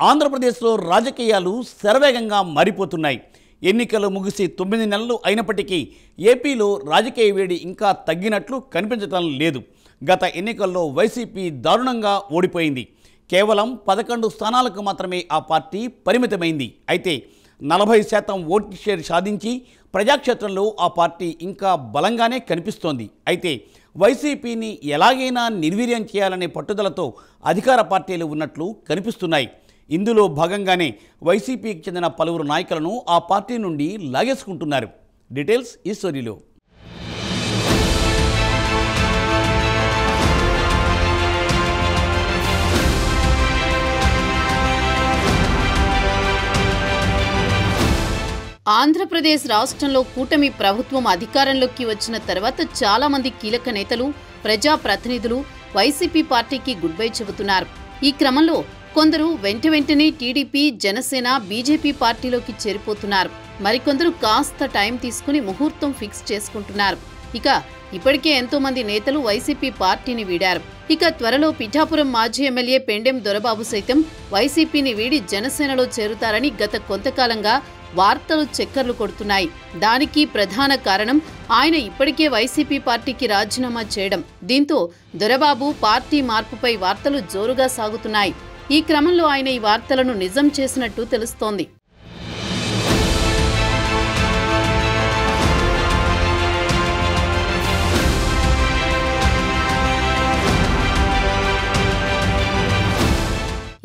ఆంధ్రప్రదేశ్లో రాజకీయాలు శరవేగంగా మారిపోతున్నాయి. ఎన్నికలు ముగిసి 9 నెలలు అయినప్పటికీ ఏపీలో రాజకీయ వేడి ఇంకా తగ్గినట్లు కనిపించడం లేదు. గత ఎన్నికల్లో వైసీపీ దారుణంగా ఓడిపోయింది. కేవలం 11 స్థానాలకు మాత్రమే ఆ పార్టీ పరిమితమైంది. అయితే 40% ఓటు షేర్ సాధించి ప్రజాక్షేత్రంలో ఆ పార్టీ ఇంకా బలంగానే కనిపిస్తోంది. అయితే వైసీపీని ఎలాగైనా నిర్వీర్యం చేయాలనే పట్టుదలతో అధికార పార్టీలు ఉన్నట్లు కనిపిస్తున్నాయి. ఇందులో భాగంగానే వైసీపీకి చెందిన పలువురు నాయకులను ఆ పార్టీ నుండి లాగేసుకుంటున్నారు. డీటెయిల్స్ ఈ స్టోరీలో. ఆంధ్రప్రదేశ్ రాష్ట్రంలో కూటమి ప్రభుత్వం అధికారంలోకి వచ్చిన తర్వాత చాలా మంది కీలక నేతలు, ప్రజాప్రతినిధులు వైసీపీ పార్టీకి గుడ్ బై చెబుతున్నారు. ఈ క్రమంలో కొందరు వెంటనే టీడీపీ, జనసేన, బీజేపీ పార్టీలోకి చేరిపోతున్నారు. మరికొందరు కాస్త టైం తీసుకుని ముహూర్తం ఫిక్స్ చేసుకుంటున్నారు. ఇప్పటికే ఎంతో మంది నేతలు వైసీపీ పార్టీని వీడారు. త్వరలో పిఠాపురం మాజీ ఎమ్మెల్యే పెండెం దొరబాబు సైతం వైసీపీని వీడి జనసేనలో చేరుతారని గత కొంతకాలంగా వార్తలు చక్కర్లు కొడుతున్నాయి. దానికి ప్రధాన కారణం ఆయన ఇప్పటికే వైసీపీ పార్టీకి రాజీనామా చేయడం. దీంతో దొరబాబు పార్టీ మార్పుపై వార్తలు జోరుగా సాగుతున్నాయి. ఈ క్రమంలో ఆయన ఈ వార్తలను నిజం చేసినట్టు తెలుస్తోంది.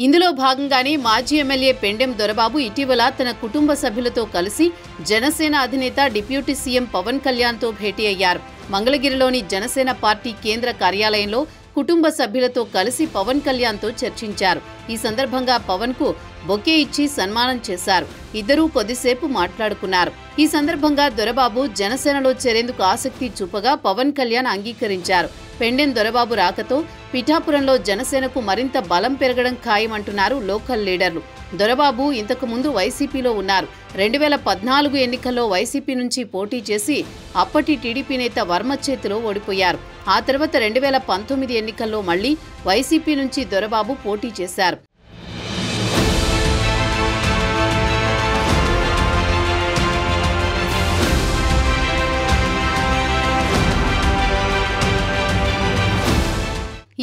ఇందులో భాగంగానే మాజీ ఎమ్మెల్యే పెండెం దొరబాబు ఇటీవల తన కుటుంబ సభ్యులతో కలిసి జనసేన అధినేత డిప్యూటీ సీఎం పవన్ కళ్యాణ్తో భేటీ అయ్యారు. మంగళగిరిలోని జనసేన పార్టీ కేంద్ర కార్యాలయంలో కుటుంబ సభ్యులతో కలిసి పవన్ కళ్యాణ్తో చర్చించారు. ఈ సందర్భంగా పవన్ కు బొకే ఇచ్చి సన్మానం చేశారు. ఇద్దరూ కొద్దిసేపు మాట్లాడుకున్నారు. ఈ సందర్భంగా దొరబాబు జనసేనలో చేరేందుకు ఆసక్తి చూపగా పవన్ కళ్యాణ్ అంగీకరించారు. పెండెం దొరబాబు రాకతో పిఠాపురంలో జనసేనకు మరింత బలం పెరగడం ఖాయమంటున్నారు లోకల్ లీడర్లు. దొరబాబు ఇంతకు ముందు వైసీపీలో ఉన్నారు. 2014 ఎన్నికల్లో వైసీపీ నుంచి పోటీ చేసి అప్పటి టీడీపీ నేత వర్మ చేతిలో ఓడిపోయారు. ఆ తర్వాత 2019 ఎన్నికల్లో మళ్లీ వైసీపీ నుంచి దొరబాబు పోటీ చేశారు.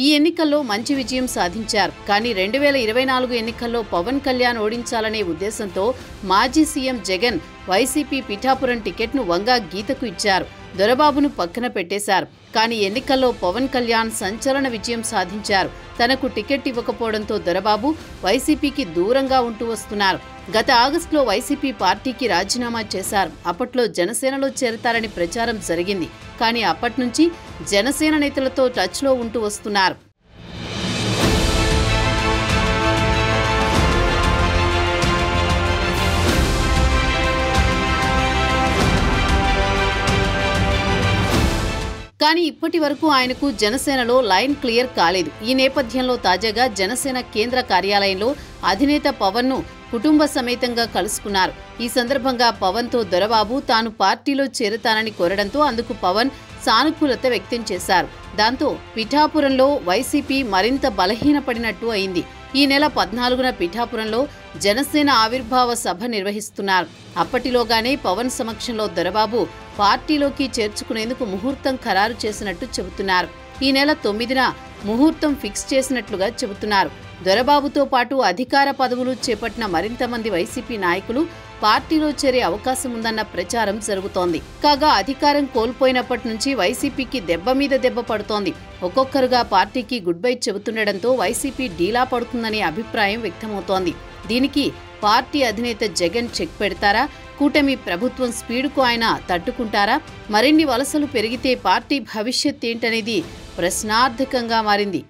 ఈ ఎన్నికల్లో మంచి విజయం సాధించారు. కానీ 2024 ఎన్నికల్లో పవన్ కళ్యాణ్ ఓడించాలనే ఉద్దేశంతో మాజీ సీఎం జగన్ వైసీపీ పిఠాపురం టికెట్ను వంగా గీతకు ఇచ్చారు. దొరబాబును పక్కన పెట్టేశారు. కానీ ఎన్నికల్లో పవన్ కళ్యాణ్ సంచలన విజయం సాధించారు. తనకు టికెట్ ఇవ్వకపోవడంతో దొరబాబు వైసీపీకి దూరంగా ఉంటూ వస్తున్నారు. గత ఆగస్టులో వైసీపీ పార్టీకి రాజీనామా చేశారు. అప్పట్లో జనసేనలో చేరతారని ప్రచారం జరిగింది. కానీ అప్పటి నుంచి జనసేన నేతలతో టచ్లో ఉంటూ వస్తున్నారు. కానీ ఇప్పటి వరకు ఆయనకు జనసేనలో లైన్ క్లియర్ కాలేదు. ఈ నేపథ్యంలో తాజాగా జనసేన కేంద్ర కార్యాలయంలో అధినేత పవన్ ను కుటుంబ సమేతంగా కలుసుకున్నారు. ఈ సందర్భంగా పవన్ తో దొరబాబు తాను పార్టీలో చేరతానని కోరడంతో అందుకు పవన్ సానుకూలత వ్యక్తం చేశారు. దాంతో పిఠాపురంలో వైసీపీ మరింత బలహీనపడినట్టు అయింది. ఈ నెల 14న పిఠాపురంలో జనసేన ఆవిర్భావ సభ నిర్వహిస్తున్నారు. అప్పటిలోగానే పవన్ సమక్షంలో దొరబాబు పార్టీలోకి చేర్చుకునేందుకు ముహూర్తం ఖరారు చేసినట్టు చెబుతున్నారు. ఈ నెల 9న ముహూర్తం ఫిక్స్ చేసినట్లుగా చెబుతున్నారు. దొరబాబుతో పాటు అధికార పదవులు చేపట్టిన మరింత మంది వైసీపీ నాయకులు పార్టీలో చేరే అవకాశం ఉందన్న ప్రచారం జరుగుతోంది. కాగా అధికారం కోల్పోయినప్పటి నుంచి వైసీపీకి దెబ్బ మీద దెబ్బ పడుతోంది. ఒక్కొక్కరుగా పార్టీకి గుడ్ బై చెబుతుండటంతో వైసీపీ డీలా పడుతుందనే అభిప్రాయం వ్యక్తమవుతోంది. దీనికి పార్టీ అధినేత జగన్ చెక్ పెడతారా? కూటమి ప్రభుత్వం స్పీడుకు ఆయన తట్టుకుంటారా? మరిన్ని వలసలు పెరిగితే పార్టీ భవిష్యత్ ఏంటనేది ప్రశ్నార్థకంగా మారింది.